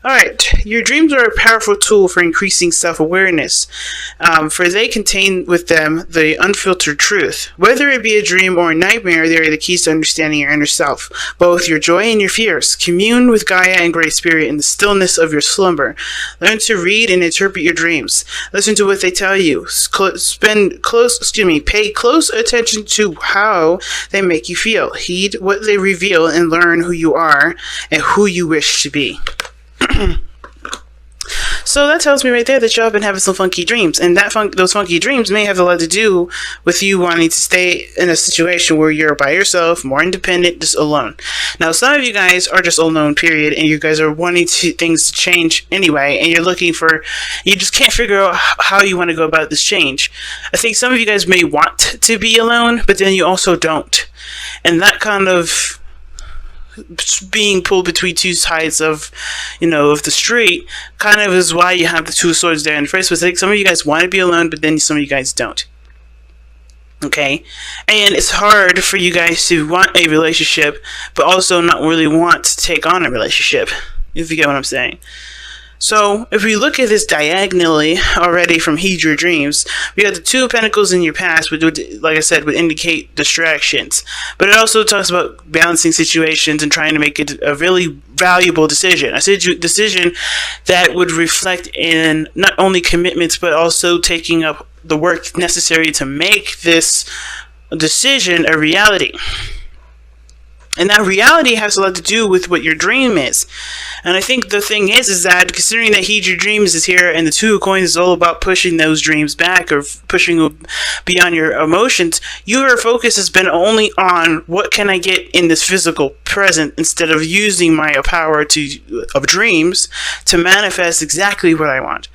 Alright, your dreams are a powerful tool for increasing self-awareness, for they contain with them the unfiltered truth. Whether it be a dream or a nightmare, they are the keys to understanding your inner self, both your joy and your fears. Commune with Gaia and Great Spirit in the stillness of your slumber. Learn to read and interpret your dreams. Listen to what they tell you. Pay close attention to how they make you feel. Heed what they reveal and learn who you are and who you wish to be. So that tells me right there that y'all been having some funky dreams, and those funky dreams may have a lot to do with you wanting to stay in a situation where you're by yourself, more independent, just alone. Now, some of you guys are just alone, period, and you guys are wanting things to change anyway, and you just can't figure out how you want to go about this change. I think some of you guys may want to be alone, but then you also don't, and that kind of being pulled between two sides of the street kind of is why you have the two swords there in the first place. Like, some of you guys want to be alone, but then some of you guys don't. Okay? And it's hard for you guys to want a relationship, but also not really want to take on a relationship, if you get what I'm saying. So, if we look at this diagonally already from Heed Your Dreams, we got the Two of Pentacles in your past, which would, like I said, would indicate distractions. But it also talks about balancing situations and trying to make it a really valuable decision. A decision that would reflect in not only commitments, but also taking up the work necessary to make this decision a reality. And that reality has a lot to do with what your dream is. And I think the thing is that considering that Heed Your Dreams is here and the Two of Coins is all about pushing those dreams back or pushing beyond your emotions, your focus has been only on what can I get in this physical present instead of using my power of dreams to manifest exactly what I want.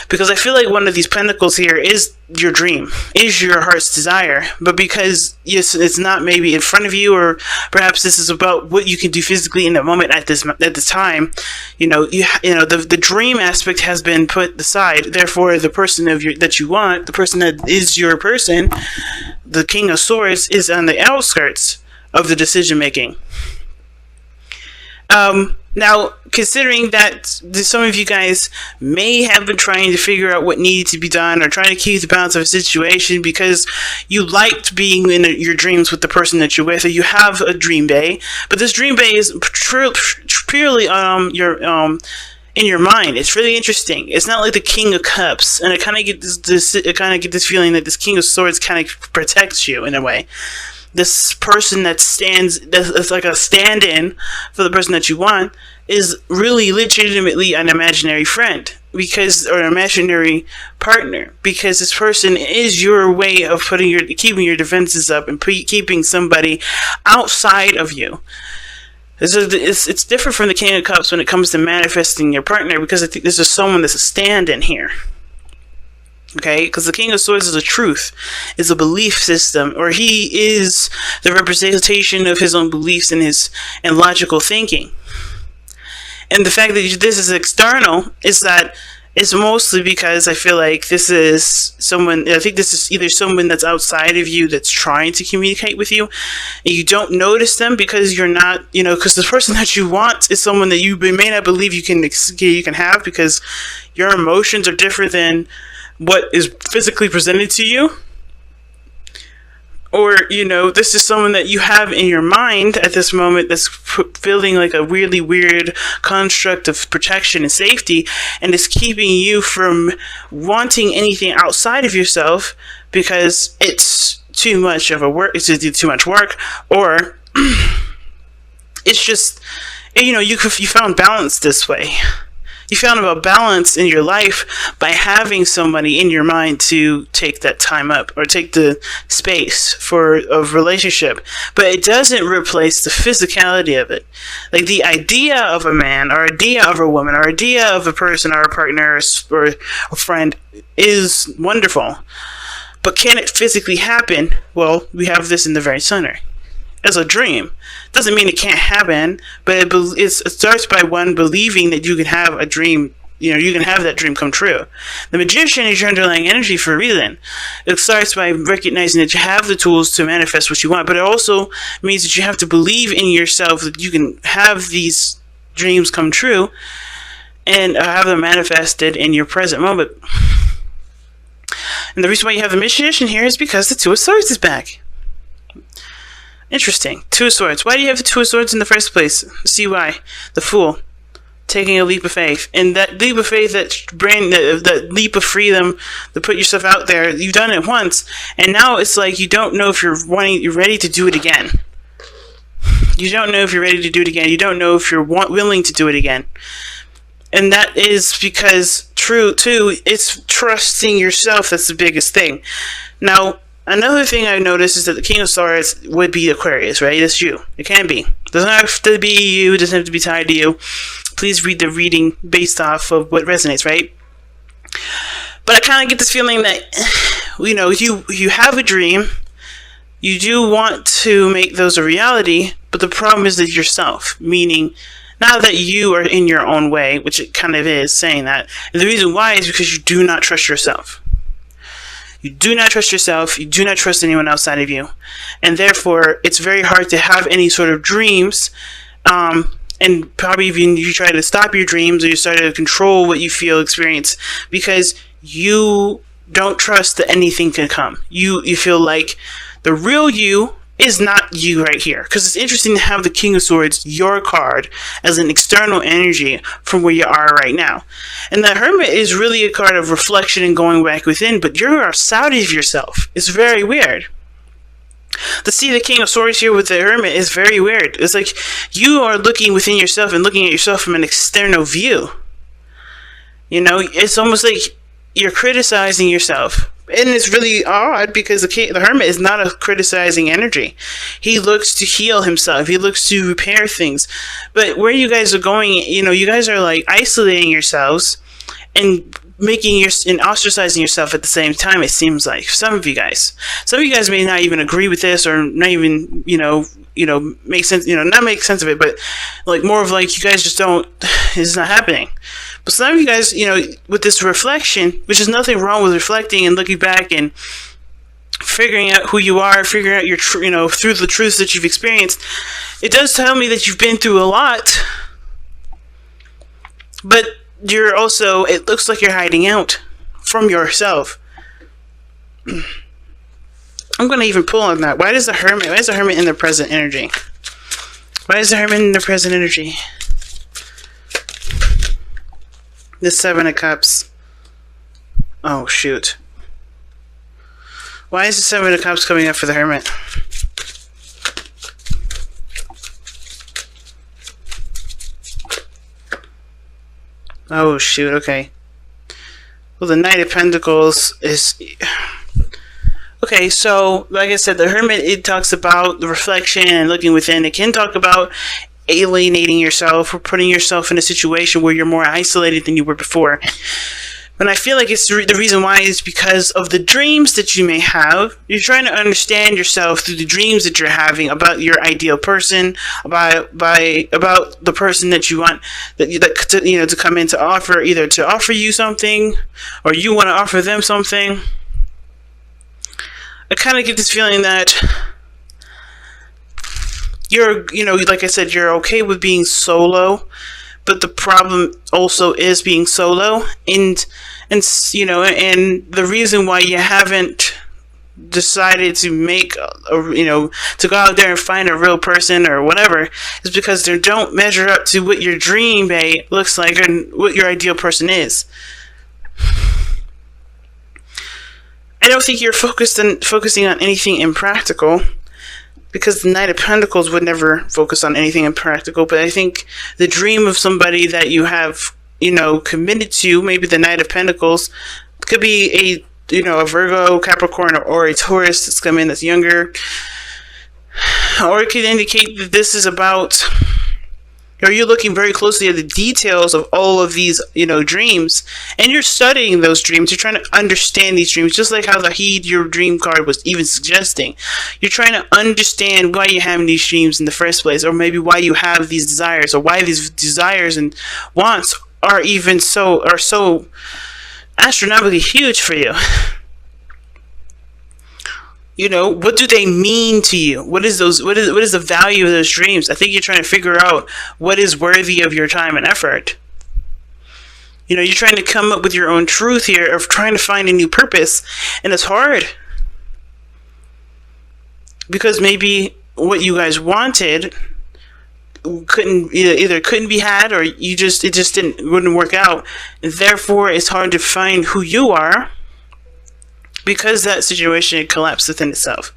Because I feel like one of these pentacles here is your dream, is your heart's desire, but because it's not maybe in front of you, or perhaps this is about what you can do physically in the moment at this time, the dream aspect has been put aside. Therefore, the person that you want, the person that is your person, the King of Swords, is on the outskirts of the decision making. Now, considering that some of you guys may have been trying to figure out what needed to be done or trying to keep the balance of a situation because you liked being in your dreams with the person that you're with, or you have a dream bay, but this dream bay is purely in your mind. It's really interesting. It's not like the King of Cups, and I kind of get this feeling that this King of Swords kind of protects you in a way. This person that's like a stand-in for the person that you want is really legitimately an imaginary friend or an imaginary partner, because this person is your way of keeping your defenses up and keeping somebody outside of you. It's different from the King of Cups when it comes to manifesting your partner, because I think this is someone that's a stand-in here. Okay, because the King of Swords is a truth, is a belief system, or he is the representation of his own beliefs and logical thinking. And the fact that this is external is that it's mostly because I feel like this is either someone that's outside of you that's trying to communicate with you, and you don't notice them because you're not, because the person that you want is someone that you may not believe you can have, because your emotions are different than what is physically presented to you. Or, this is someone that you have in your mind at this moment that's feeling like a really weird construct of protection and safety, and is keeping you from wanting anything outside of yourself because it's too much work, or it's just, you found balance this way. You found about balance in your life by having somebody in your mind to take that time up or take the space for a relationship. But it doesn't replace the physicality of it. Like the idea of a man or idea of a woman or idea of a person or a partner or a friend is wonderful. But can it physically happen? Well, we have this in the very center. As a dream. Doesn't mean it can't happen, but it starts by one believing that you can have a dream, you can have that dream come true. The Magician is your underlying energy for a reason. It starts by recognizing that you have the tools to manifest what you want, but it also means that you have to believe in yourself that you can have these dreams come true, and have them manifested in your present moment. And the reason why you have the magician here is because the Two of Swords is back. Interesting. Two of Swords. Why do you have the Two of Swords in the first place? See why. The Fool. Taking a leap of faith. And that leap of faith, that leap of freedom to put yourself out there, you've done it once. And now it's like you don't know if you're ready to do it again. You don't know if you're ready to do it again. You don't know if you're willing to do it again. And that is because, it's trusting yourself that's the biggest thing. Now, another thing I've noticed is that the King of Swords would be Aquarius, right? That's you. It can be. It doesn't have to be you. It doesn't have to be tied to you. Please read the reading based off of what resonates, right? But I kind of get this feeling that, you have a dream. You do want to make those a reality, but the problem is that yourself, meaning not that you are in your own way, which it kind of is saying that. And the reason why is because you do not trust yourself. You do not trust yourself. You do not trust anyone outside of you. And therefore, it's very hard to have any sort of dreams. And probably even you try to stop your dreams, or you start to control what you experience, because you don't trust that anything can come. You feel like the real you is not you right here. Because it's interesting to have the King of Swords, your card, as an external energy from where you are right now. And the Hermit is really a card of reflection and going back within, but you're outside of yourself. It's very weird. To see the King of Swords here with the Hermit is very weird. It's like you are looking within yourself and looking at yourself from an external view. It's almost like you're criticizing yourself. And it's really odd because the Hermit is not a criticizing energy. He looks to heal himself. He looks to repair things. But where you guys are going, you guys are like isolating yourselves and and ostracizing yourself at the same time, it seems like. Some of you guys may not even agree with this, or not even, make sense, not make sense of it, but like more of like you guys just don't, it's not happening. But some of you guys, with this reflection, which is nothing wrong with reflecting and looking back and figuring out who you are, figuring out your, through the truths that you've experienced, it does tell me that you've been through a lot. But you're also, it looks like you're hiding out from yourself. I'm going to even pull on that. Why is the Hermit in the present energy? Why is the Hermit in the present energy? The Seven of Cups. Oh, shoot. Why is the Seven of Cups coming up for the Hermit? Oh, shoot, okay. Well, the Knight of Pentacles is... Okay, so, like I said, the Hermit, it talks about the reflection and looking within. It can talk about alienating yourself or putting yourself in a situation where you're more isolated than you were before. And I feel like it's the reason why is because of the dreams that you may have. You're trying to understand yourself through the dreams that you're having about your ideal person, about the person that you want to come in to offer, either to offer you something or you want to offer them something. I kind of get this feeling that you're, like I said, you're okay with being solo, but the problem also is being solo, and the reason why you haven't decided to make to go out there and find a real person or whatever is because they don't measure up to what your dream mate looks like and what your ideal person is. I don't think you're focusing on anything impractical, because the Knight of Pentacles would never focus on anything impractical. But I think the dream of somebody that you have, committed to, maybe the Knight of Pentacles, could be a Virgo, Capricorn, or a Taurus that's come in that's younger. Or it could indicate that this is about, or you're looking very closely at the details of all of these, dreams, and you're studying those dreams. You're trying to understand these dreams, just like how the Heed Your Dream card was even suggesting. You're trying to understand why you're having these dreams in the first place, or maybe why you have these desires, or why these desires and wants are so astronomically huge for you. What do they mean to you? What is the value of those dreams? I think you're trying to figure out what is worthy of your time and effort. You're trying to come up with your own truth here, of trying to find a new purpose, and it's hard. Because maybe what you guys wanted couldn't be had, or it just wouldn't work out. And therefore, it's hard to find who you are, because that situation collapsed within itself.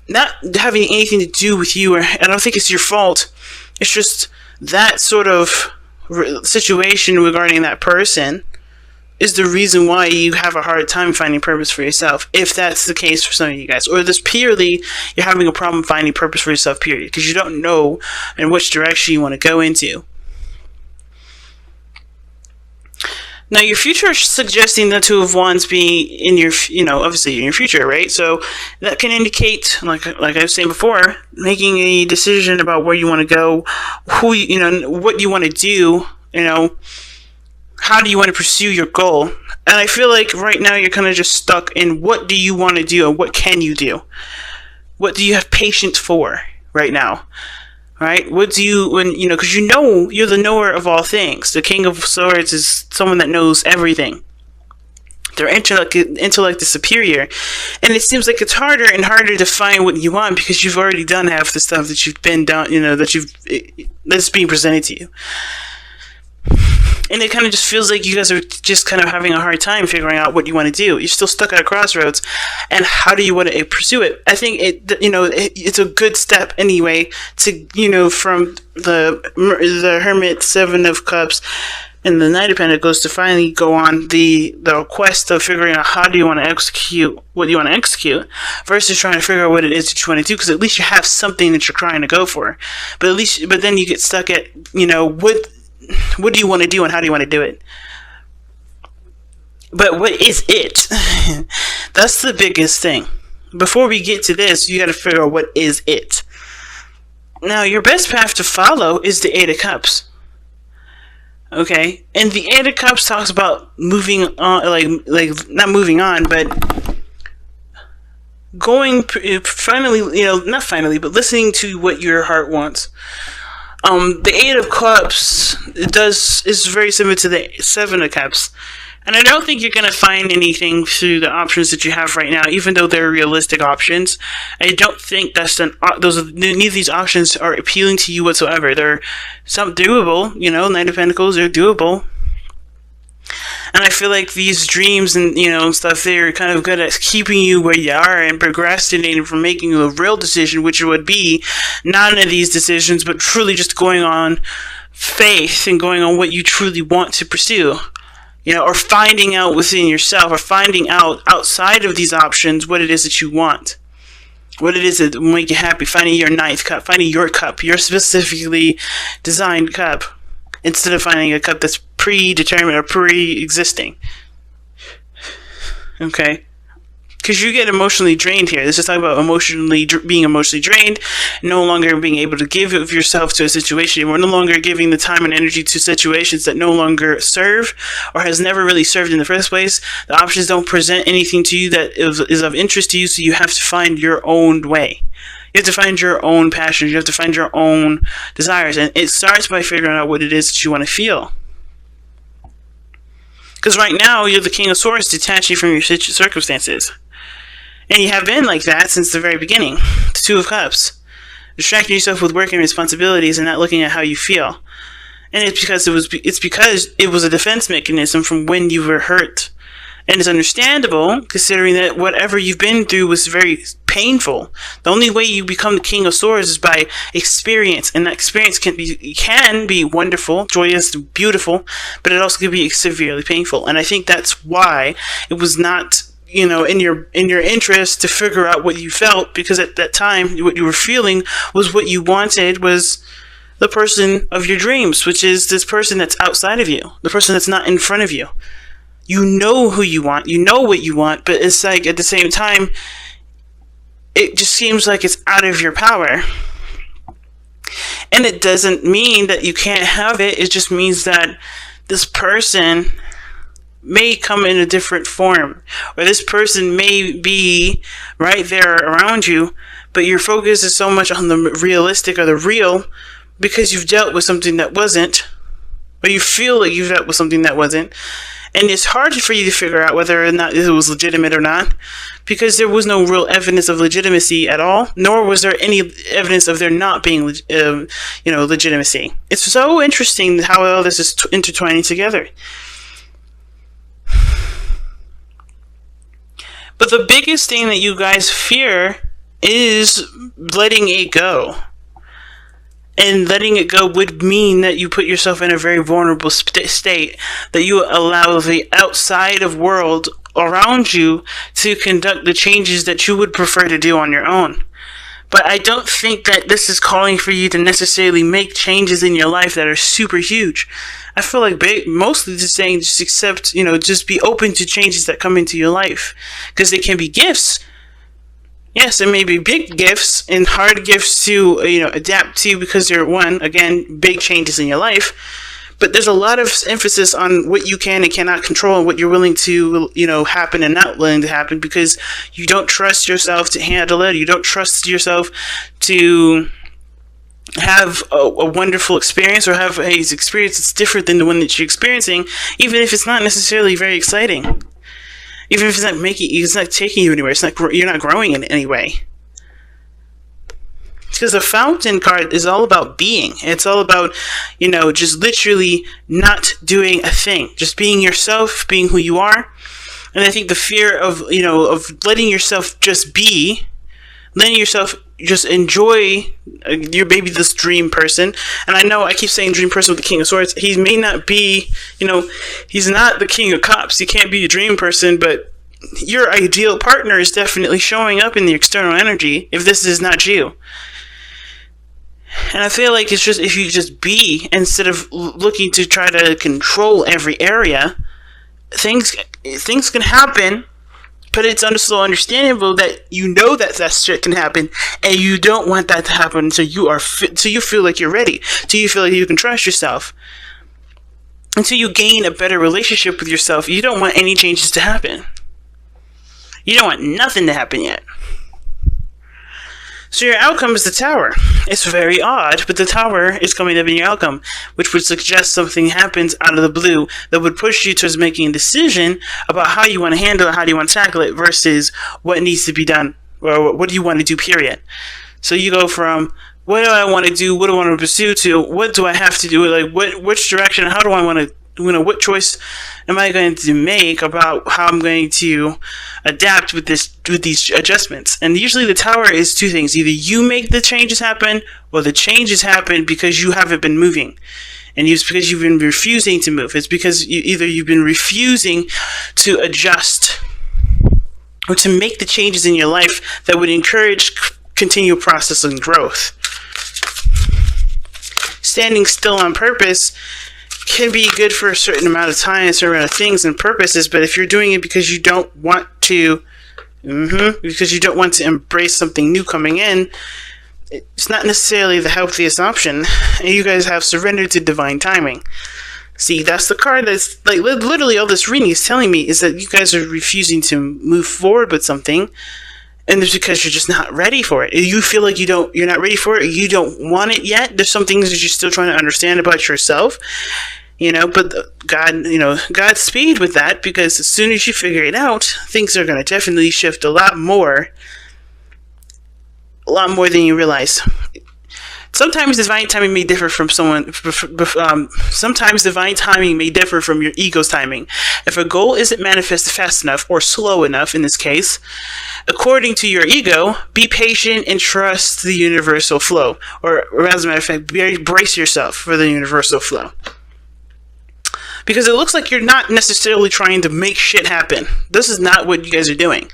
Not having anything to do with you, or I don't think it's your fault. It's just that sort of situation regarding that person is the reason why you have a hard time finding purpose for yourself, if that's the case for some of you guys. Or this purely, you're having a problem finding purpose for yourself, period, because you don't know in which direction you want to go into. Now, your future is suggesting the Two of Wands being in your, obviously in your future, right? So that can indicate, like I was saying before, making a decision about where you want to go, what you want to do, how do you want to pursue your goal? And I feel like right now you're kind of just stuck in what do you want to do and what can you do? What do you have patience for right now? Right? What do you, because you're the knower of all things. The King of Swords is someone that knows everything. Their intellect is superior. And it seems like it's harder and harder to find what you want, because you've already done half the stuff that you've been done, that's being presented to you. And it kind of just feels like you guys are just kind of having a hard time figuring out what you want to do. You're still stuck at a crossroads, and how do you want to pursue it? I think it's a good step anyway to, from the Hermit, Seven of Cups, and the Knight of Pentacles to finally go on the quest of figuring out how do you want to execute what you want to execute, versus trying to figure out what it is that you want to do, because at least you have something that you're trying to go for. But then you get stuck at, what do you want to do and how do you want to do it? But what is it? That's the biggest thing. Before we get to this, you got to figure out what is it. Now, your best path to follow is the Eight of Cups. Okay? And the Eight of Cups talks about moving on, like not moving on, but going, finally, not finally, but listening to what your heart wants. The Eight of Cups is very similar to the Seven of Cups, and I don't think you're going to find anything through the options that you have right now, even though they're realistic options. I don't think neither of these options are appealing to you whatsoever. They're some doable, Knight of Pentacles, they're doable. And I feel like these dreams and, stuff, they're kind of good at keeping you where you are and procrastinating from making a real decision, which would be none of these decisions, but truly just going on faith and going on what you truly want to pursue. Or finding out within yourself, or finding out outside of these options what it is that you want. What it is that will make you happy. Finding your ninth cup, finding your cup, your specifically designed cup, instead of finding a cup that's predetermined or pre-existing. Okay? Because you get emotionally drained here. This is talking about being emotionally drained, no longer being able to give of yourself to a situation. We're no longer giving the time and energy to situations that no longer serve, or has never really served in the first place. The options don't present anything to you that is of interest to you, so you have to find your own way. You have to find your own passions. You have to find your own desires. And it starts by figuring out what it is that you want to feel. Because right now, you're the King of Swords, detaching from your circumstances. And you have been like that since the very beginning. The Two of Cups. Distracting yourself with work and responsibilities and not looking at how you feel. And it's because it was a defense mechanism from when you were hurt. And it's understandable, considering that whatever you've been through was very painful. The only way you become the King of Swords is by experience, and that experience can be wonderful, joyous, beautiful, but it also can be severely painful. And I think that's why it was not, in your interest to figure out what you felt, because at that time, what you were feeling was what you wanted was the person of your dreams, which is this person that's outside of you, the person that's not in front of you. You know who you want, you know what you want, but it's like at the same time, it just seems like it's out of your power. And it doesn't mean that you can't have it, it just means that this person may come in a different form, or this person may be right there around you, but your focus is so much on the realistic or the real, because you've dealt with something that wasn't, or you feel like you've dealt with something that wasn't. And it's hard for you to figure out whether or not it was legitimate or not, because there was no real evidence of legitimacy at all, nor was there any evidence of there not being, legitimacy. It's so interesting how all this is intertwining together. But the biggest thing that you guys fear is letting it go. And letting it go would mean that you put yourself in a very vulnerable state, that you allow the outside of world around you to conduct the changes that you would prefer to do on your own. But I don't think that this is calling for you to necessarily make changes in your life that are super huge. I feel like mostly just saying just accept, just be open to changes that come into your life. Because they can be gifts. Yes, there may be big gifts and hard gifts to, adapt to, because they're, again, big changes in your life. But there's a lot of emphasis on what you can and cannot control, and what you're willing to, happen and not willing to happen, because you don't trust yourself to handle it. You don't trust yourself to have a wonderful experience, or have a experience that's different than the one that you're experiencing, even if it's not necessarily very exciting. Even if it's not taking you anywhere, you're not growing in any way. Because the Fountain card is all about being. It's all about, just literally not doing a thing. Just being yourself, being who you are. And I think the fear of letting yourself just be, letting yourself just enjoy, you're maybe this dream person. And I know I keep saying dream person with the King of Swords. He may not be, he's not the King of Cups. He can't be a dream person, but your ideal partner is definitely showing up in the external energy if this is not you. And I feel like it's just, if you just be, instead of looking to try to control every area, things can happen. But it's also understandable that that shit can happen, and you don't want that to happen until you feel like you're ready, until you feel like you can trust yourself, until you gain a better relationship with yourself. You don't want any changes to happen. You don't want nothing to happen yet. So your outcome is the Tower. It's very odd, but the Tower is coming up in your outcome, which would suggest something happens out of the blue that would push you towards making a decision about how you want to handle it, how do you want to tackle it, versus what needs to be done, or what do you want to do, period. So you go from, what do I want to do, what do I want to pursue, to what do I have to do, like which direction, how do I want to, what choice am I going to make about how I'm going to adapt with these adjustments. And usually the Tower is two things. Either you make the changes happen, or the changes happen because you haven't been moving. And it's because you've been refusing to move. It's because you've been refusing to adjust, or to make the changes in your life that would encourage continual process and growth. Standing still on purpose can be good for a certain amount of time, a certain amount of things and purposes, but if you're doing it because you don't want to, because you don't want to embrace something new coming in, it's not necessarily the healthiest option. And you guys have surrendered to divine timing. See, that's the card that's, like, literally all this reading is telling me is that you guys are refusing to move forward with something, and it's because you're just not ready for it. You feel like you're not ready for it, you don't want it yet. There's some things that you're still trying to understand about yourself, but Godspeed with that, because as soon as you figure it out, things are going to definitely shift a lot more than you realize. Sometimes divine timing may differ from sometimes divine timing may differ from your ego's timing. If a goal isn't manifested fast enough, or slow enough in this case, according to your ego, be patient and trust the universal flow. Or as a matter of fact, brace yourself for the universal flow. Because it looks like you're not necessarily trying to make shit happen. This is not what you guys are doing.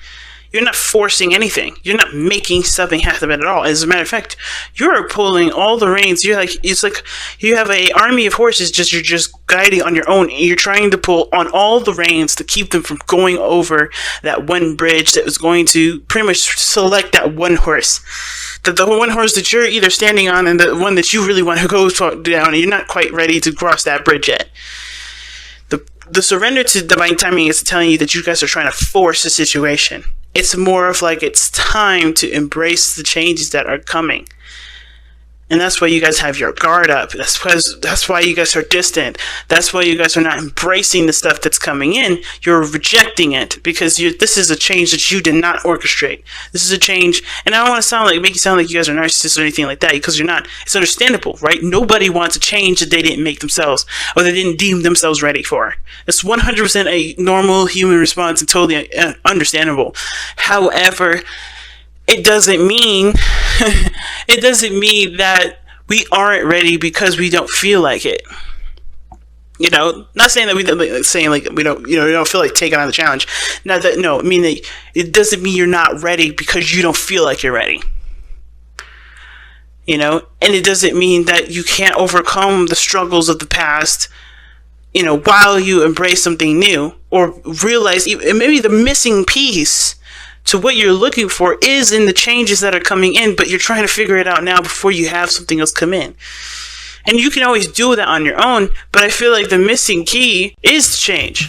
You're not forcing anything. You're not making something happen at all. As a matter of fact, you're pulling all the reins. It's like you have an army of horses. You're just guiding on your own. And you're trying to pull on all the reins to keep them from going over that one bridge that was going to pretty much select that one horse. The one horse that you're either standing on, and the one that you really want to go down, and you're not quite ready to cross that bridge yet. The surrender to divine timing is telling you that you guys are trying to force the situation. It's more of like it's time to embrace the changes that are coming. And that's why you guys have your guard up. That's why you guys are distant. That's why you guys are not embracing the stuff that's coming in. You're rejecting it because this is a change that you did not orchestrate. This is a change, and I don't want to make you sound like you guys are narcissists or anything like that, because you're not. It's understandable, right? Nobody wants a change that they didn't make themselves or they didn't deem themselves ready for. It's 100% a normal human response and totally understandable. However, it doesn't mean that we aren't ready because we don't feel like it. You know, not saying that we don't feel like taking on the challenge. I mean that it doesn't mean you're not ready because you don't feel like you're ready. You know, and it doesn't mean that you can't overcome the struggles of the past, you know, while you embrace something new, or realize maybe the missing piece to what you're looking for is in the changes that are coming in, but you're trying to figure it out now before you have something else come in. And you can always do that on your own, but I feel like the missing key is change.